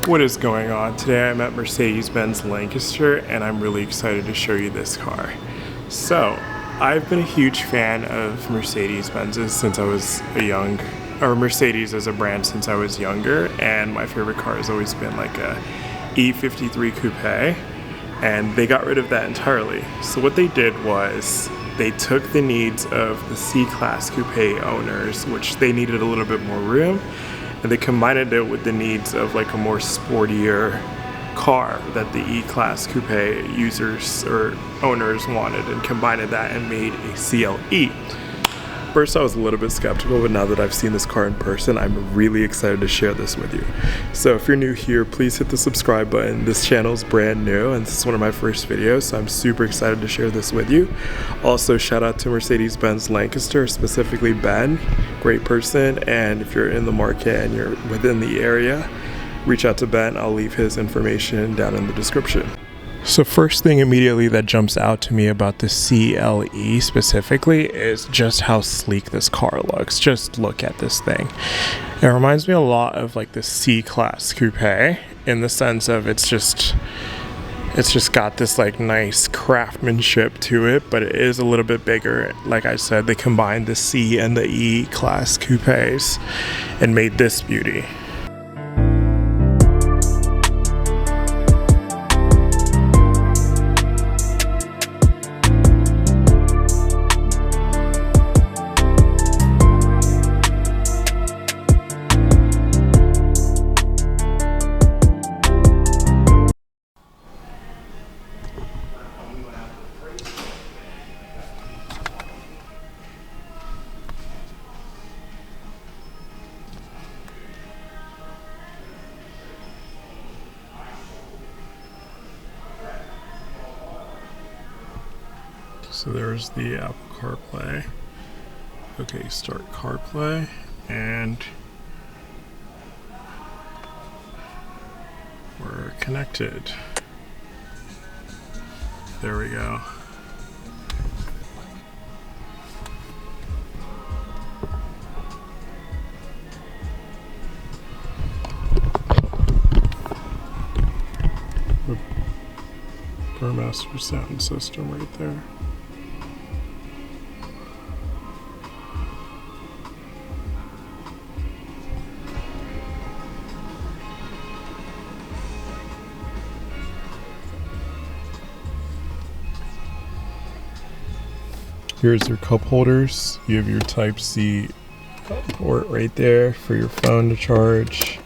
What is going on? Today I'm at Mercedes Benz Lancaster and I'm really excited to show you this car. So, I've been a huge fan of Mercedes Benz's since I was Mercedes as a brand since I was younger, and my favorite car has always been like a E53 Coupe, and they got rid of that entirely. So what they did was they took the needs of the C-Class Coupe owners, which they needed a little bit more room, and they combined it with the needs of like a more sportier car that the E-Class Coupe users or owners wanted, and combined that and made a CLE. First I was a little bit skeptical, but now that I've seen this car in person, I'm really excited to share this with you. So if you're new here, please hit the subscribe button. This channel is brand new and this is one of my first videos, so I'm super excited to share this with you. Also, shout out to Mercedes Benz Lancaster, specifically Ben, great person, and if you're in the market and you're within the area, reach out to Ben. I'll leave his information down in the description. So first thing immediately that jumps out to me about the CLE specifically is just how sleek this car looks. Just look at this thing. It reminds me a lot of like the C-Class Coupe in the sense of it's just got this like nice craftsmanship to it, but it is a little bit bigger. Like I said, they combined the C and the E-Class Coupes and made this beauty. So there's the Apple CarPlay. Okay, start CarPlay, and we're connected. There we go. The Burmaster sound system right there. Here's your cup holders. You have your Type-C port right there for your phone to charge.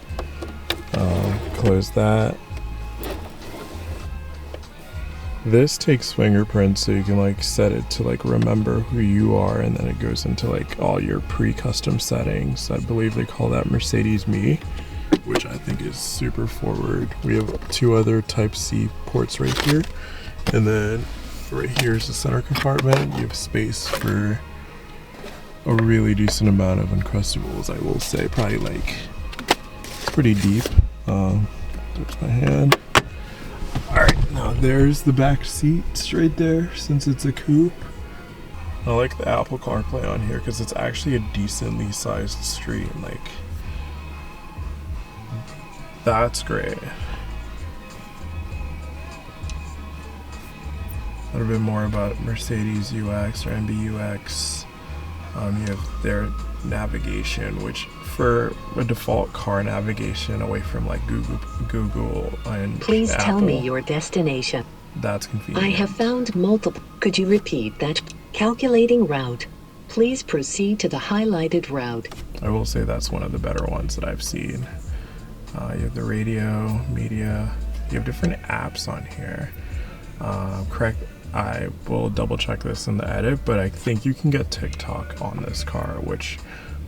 Close that. This takes fingerprints, so you can like set it to like remember who you are, and then it goes into like all your pre-custom settings. I believe they call that Mercedes Me, which I think is super forward. We have two other Type-C ports right here, and then right here is the center compartment. You have space for a really decent amount of Uncrustables, I will say. Probably like, it's pretty deep. There's my hand. Alright, now there's the back seats right there, since it's a coupe. I like the Apple CarPlay on here because it's actually a decently sized street. Like, that's great. A little bit more about Mercedes UX or MBUX. You have their navigation, which for a default car navigation away from like Google and Please Apple, tell me your destination. That's convenient. I have found multiple. Could you repeat that? Calculating route. Please proceed to the highlighted route. I will say that's one of the better ones that I've seen. You have the radio, media. You have different apps on here. Correct. I will double check this in the edit, but I think you can get TikTok on this car, which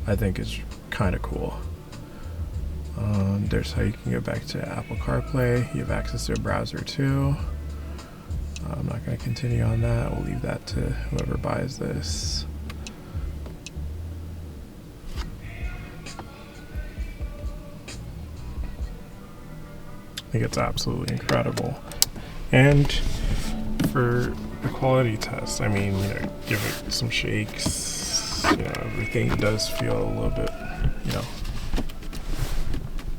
I think is kind of cool. There's how you can get back to Apple CarPlay. You have access to a browser too. I'm not going to continue on that. We'll leave that to whoever buys this. I think it's absolutely incredible. And for the quality test, I mean, you know, give it some shakes, you know, everything does feel a little bit, you know,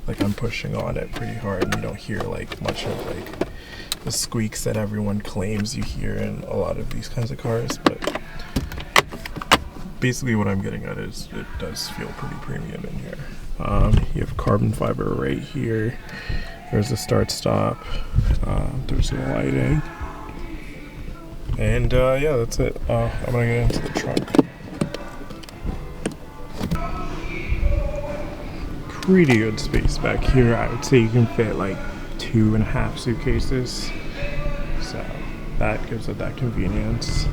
like I'm pushing on it pretty hard, and you don't hear like much of like the squeaks that everyone claims you hear in a lot of these kinds of cars. But basically what I'm getting at is it does feel pretty premium in here. You have carbon fiber right here. There's a start stop. There's the lighting. And yeah, that's it. I'm gonna get into the trunk. Pretty good space back here. I would say you can fit like 2.5 suitcases. So that gives it that convenience.